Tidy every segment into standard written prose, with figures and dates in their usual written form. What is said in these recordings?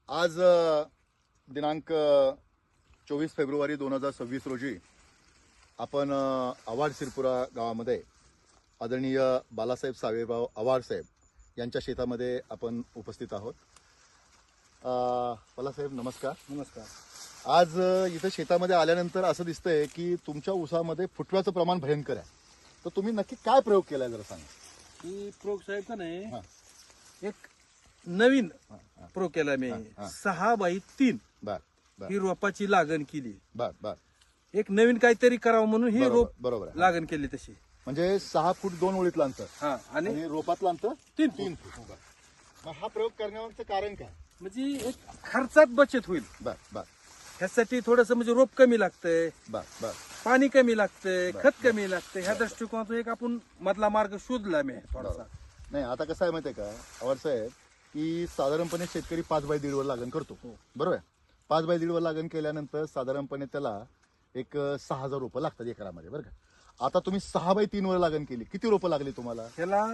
आज दिनांक 24 फेब्रुवारी 2026 रोजी आपण आव्हाड सिरपुरा गावामध्ये आदरणीय बालासाहेब साहेबराव आव्हाड साहेब यांच्या शेतामध्ये आपण उपस्थित आहोत. बालासाहेब नमस्कार. नमस्कार. आज इथं शेतामध्ये आल्यानंतर असं दिसतंय की तुमच्या ऊसामध्ये फुटव्याचं प्रमाण भयंकर आहे. तर तुम्ही नक्की काय प्रयोग केलाय जरा सांगा. ही प्रयोग साहेब का नाही हा. एक नवीन प्रयोग केला मी. 6x3 बर बर ही रोपाची लागण केली. बर बर एक नवीन काहीतरी करावं म्हणून ही रोप बरोबर आहे. लागण केली तशी. म्हणजे 6 फूट 2 ओळीतलं अंतर हा आणि आणि रोपातलं अंतर 3 3 फूट. मग हा प्रयोग करण्यामागचं कारण काय? म्हणजे एक खर्चात बचत होईल. बर बर ह्यासाठी थोडस म्हणजे रोप कमी लागतंय, बर बर पाणी कमी लागतंय, बरं, खत कमी लागतंय. ह्या दृष्टिकोनातून एक आपण मधला मार्ग शोधला मी थोडासा. नाही आता कसं आहे माहितीये का आव्हाड साहेब की साधारणपणे शेतकरी 5x1.5 वर लागण करतो. बरोबर आहे. 5x1.5 वर लागण केल्यानंतर साधारणपणे त्याला एक 6,000 रोपं लागतात एकरामध्ये. बरं का. आता तुम्ही 6x3 वर लागण केली. किती रोपं लागली तुम्हाला? ह्याला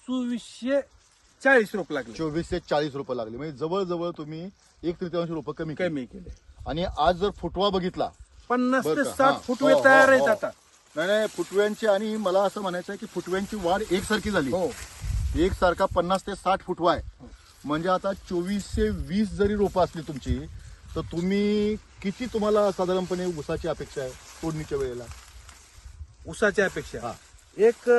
2440 रोप लागले. 2440 रोपं लागली. म्हणजे जवळजवळ तुम्ही 1/3 रोपं कमी कमी केले. आणि आज जर फुटवा बघितला 50 बरं ते का? 60 हा. फुटवे हो, तयार हो, आहेत हो. आता. नाही फुटव्यांची आणि मला असं म्हणायचं आहे की फुटव्यांची वाढ एकसारखी झाली. हो. एकसारखा 50 ते 60 फुटवा आहे. म्हणजे आता 2420 जरी रोपं असली तुमची तर तुम्ही किती तुम्हाला साधारणपणे ऊसाची अपेक्षा आहे तोडणीच्या वेळेला? ऊसाच्या अपेक्षा हा. एक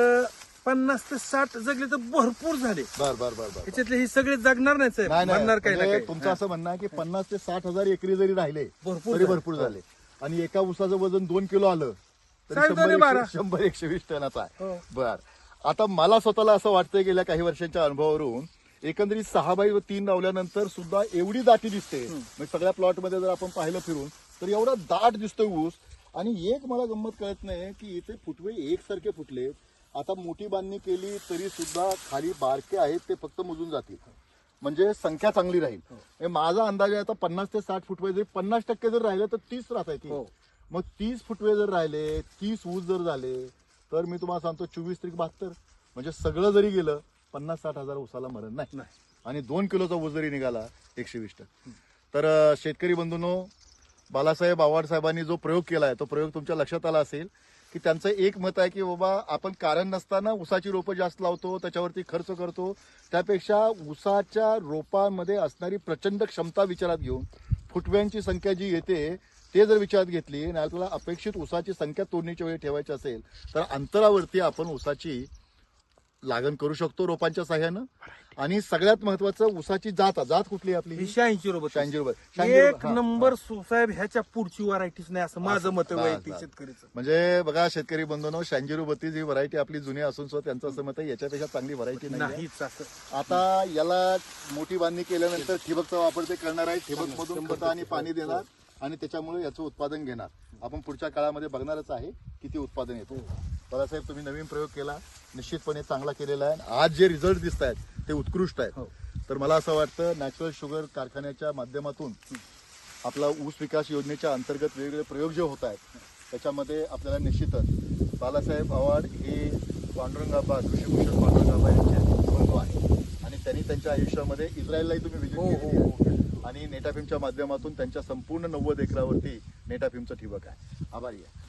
50 ते 60 जगले तर भरपूर झाले. बर बर बर बर त्याच्यातले ही सगळे जगणार नाही साहेब. नाही म्हणणार काही ना म्हणजे काही. तुमचं असं म्हणणं आहे की 50 ते 60,000 एकरी जरी राहिले भरपूर तरी झाले. भरपूर झाले. आणि एका ऊसाचं वजन 2 किलो आलं तरी साहेब, 100-120 टनाचं आहे. हो. बर आता मला स्वतःला असं वाटतंय गेल्या काही वर्षांच्या अनुभवावरून एकंदरीत 6x3 लावल्यानंतर सुद्धा एवढी दाटी दिसते. म्हणजे सगळ्या प्लॉटमध्ये जर आपण पाहिलं फिरून तर एवढा दाट दिसतोय ऊस. आणि एक मला गंमत कळत नाही की इथे फुटवे एकसारखे फुटले. आता मोठी बांधणी केली तरी सुद्धा खाली बारके आहेत ते फक्त मोजून जातील. म्हणजे संख्या चांगली राहील. हे माझा अंदाज आहे आता 50 ते 60 फुटवे जरी 50% जर राहिलं तर 30 राहत आहे. मग 30 फुटवे जर राहिले 30 ऊस जर झाले तर मी तुम्हाला सांगतो 24-72 म्हणजे सगळं जरी गेलं 50-60 हजार ऊसाला मरण नाही. आणि 2 किलोचा ऊस जरी निघाला 120 टन. तर शेतकरी बंधूंनो, बालासाहेब आव्हाड साहेबांनी जो प्रयोग केलाय तो प्रयोग तुमच्या लक्षात आला असेल की त्यांचं एक मत आहे की बाबा आपण कारण नसताना ऊसाची रोपं जास्त लावतो, त्याच्यावरती खर्च करतो. त्यापेक्षा ऊसाच्या रोपांमध्ये असणारी प्रचंड क्षमता विचारात घेऊन फुटव्यांची संख्या जी येते ते जर विचारात घेतली आणि आपल्याला अपेक्षित ऊसाची संख्या तोडणीच्या वेळी ठेवायची असेल तर अंतरावरती आपण ऊसाची लागण करू शकतो रोपांच्या सहाय्यानं. आणि सगळ्यात महत्वाचं ऊसाची जात कुठली आहे आपली? 86 रोप. 86 रुपये. एक नंबर साहेब ह्याच्या पुढची व्हरायटीच नाही असं माझं मत आहे वैयक्तिक शेतकरीचं. म्हणजे बघा शेतकरी बंधूंनो, 86 ही व्हरायटी आपली जुनी असून सुद्धा त्यांचं असं मत आहे याच्यापेक्षा चांगली व्हरायटी नाही. नाहीच असं. आता याला मोठी बांधणी केल्यानंतर ठिबकचा वापर ते करणार आहे. ठिबक मधून खतं आणि पाणी देणार आणि त्याच्यामुळे याचं उत्पादन घेणार. आपण पुढच्या काळामध्ये बघणारच आहे किती उत्पादन येतं. बाळासाहेब तुम्ही नवीन प्रयोग केला, निश्चितपणे चांगला केलेला आहे. आज जे रिझल्ट दिसत आहेत ते उत्कृष्ट आहेत. तर मला असं वाटतं नॅचरल शुगर कारखान्याच्या माध्यमातून आपला ऊस विकास योजनेच्या अंतर्गत वेगवेगळे प्रयोग जे होत आहेत त्याच्यामध्ये आपल्याला निश्चितच बालासाहेब आव्हाड हे पांडुरंगाबा कृषीभूषण पांडुरंगाबा यांचे बंधू आहे. आणि त्यांनी त्यांच्या आयुष्यामध्ये इस्रायललाही तुम्ही व्हिजिट केली आहे. आणि नेटाफिमच्या माध्यमातून त्यांच्या संपूर्ण 90 एकरावरती नेटाफिमचं ठिबक आहे. आभारी आहे.